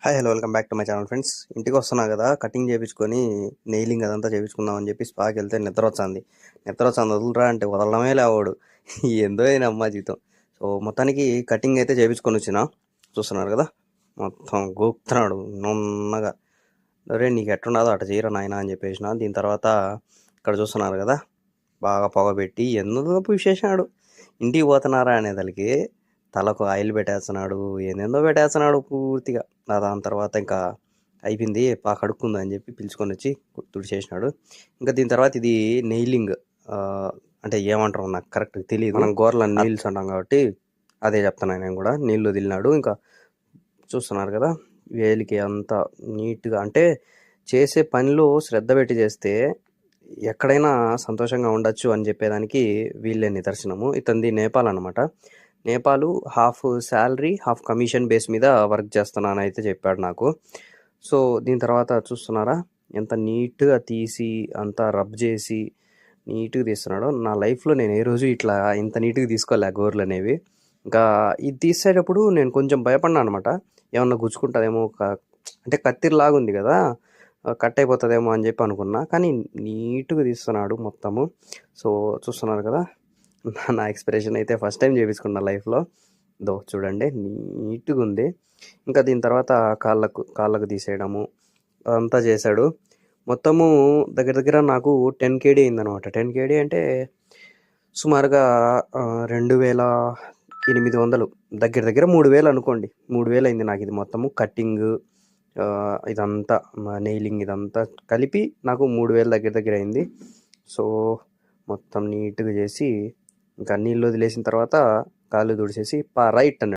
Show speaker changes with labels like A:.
A: Hi hello welcome back to my channel friends. ఇంటికి వస్తున్నా కదా, కటింగ్ చేయించుకొని నెయిలింగ్ అదంతా చేయించుకుందాం అని చెప్పి స్పాకి వెళ్తే నిద్ర వచ్చింది వదలరా అంటే వదలడమే లేవాడు. ఏందో అయిన అమ్మ జీతం. సో మొత్తానికి కటింగ్ అయితే చేయించుకొని వచ్చిన, చూస్తున్నారు కదా, మొత్తం గోపుతున్నాడు నున్నగా. అరే నీకు ఎట్టుండదో అటు చేయరా నాయన అని చెప్పేసిన. దీని తర్వాత ఇక్కడ చూస్తున్నారు కదా, బాగా పొగబెట్టి ఎందులో విశేషాడు. ఇంటికి పోతున్నారా అనేదానికి తలకు ఆయిల్ పెట్టేస్తున్నాడు, ఏందేందో పెట్టేస్తున్నాడు పూర్తిగా. దాని తర్వాత ఇంకా అయిపోయింది, కడుక్కుందా అని చెప్పి పిలుచుకొని వచ్చి తుడిచేసినాడు. ఇంకా దీని తర్వాత ఇది నెయిలింగ్ అంటే ఏమంటారు నాకు కరెక్ట్ తెలియదు. మనం గోర్ల నీల్స్ అంటాం కాబట్టి అదే చెప్తున్నాను నేను కూడా. నీళ్ళు వదిలినాడు. ఇంకా చూస్తున్నారు కదా, వేలికి అంతా నీట్గా, అంటే చేసే పనిలో శ్రద్ధ పెట్టి చేస్తే ఎక్కడైనా సంతోషంగా ఉండొచ్చు అని చెప్పేదానికి వీళ్ళే నిదర్శనము. ఇతంది నేపాల్ అనమాట. Nepal half salary half commission base మీద వర్క్ చేస్తున్నాను అయితే చెప్పాడు నాకు. సో దీని తర్వాత చూస్తున్నారా ఎంత నీట్గా తీసి అంతా రబ్ చేసి నీట్గా తీస్తున్నాడు. నా లైఫ్లో నేను ఏ రోజు ఇట్లా ఇంత నీట్గా తీసుకోలే గోర్లు అనేవి. ఇంకా ఇది తీసేటప్పుడు నేను కొంచెం భయపడినా అనమాట, ఏమన్నా గుచ్చుకుంటుందేమో, అంటే కత్తిరిలాగా ఉంది కదా, కట్ అయిపోతుందేమో అని చెప్పి అనుకున్నా. కానీ నీట్గా తీస్తున్నాడు మొత్తము. సో చూస్తున్నారు కదా, నా ఎక్స్ప్రెషన్ అయితే ఫస్ట్ టైం చేయించుకున్నా లైఫ్లో. చూడండి నీట్గా ఉంది. ఇంకా దీని తర్వాత కాళ్ళకు తీసేయడము అదంతా చేశాడు. మొత్తము దగ్గర దగ్గర నాకు 10 KD అయిందనమాట. 10 KD అంటే సుమారుగా 2800, దగ్గర దగ్గర 3000 అనుకోండి. 3000 అయింది నాకు ఇది మొత్తము కట్టింగ్ ఇదంతా నెయిలింగ్ ఇదంతా కలిపి నాకు 3000 దగ్గర దగ్గర అయింది. సో మొత్తం నీట్గా చేసి ఇంకా నీళ్ళు వదిలేసిన తర్వాత కాళ్ళు తుడిచేసి రైట్ అన్నాడు.